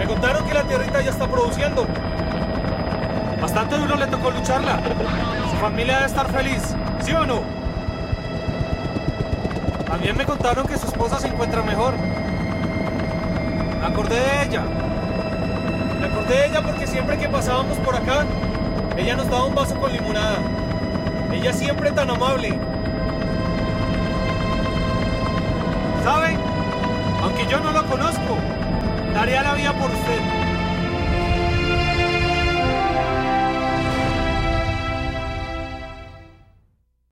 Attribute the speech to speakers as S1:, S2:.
S1: Me contaron que la tierrita ya está produciendo. Bastante duro le tocó lucharla. Su familia debe estar feliz, ¿sí o no? También me contaron que su esposa se encuentra mejor. Me acordé de ella. Me acordé de ella porque siempre que pasábamos por acá, ella nos daba un vaso con limonada. Ella siempre tan amable. ¿Sabe? Aunque yo no lo conozco, daría la vida por usted.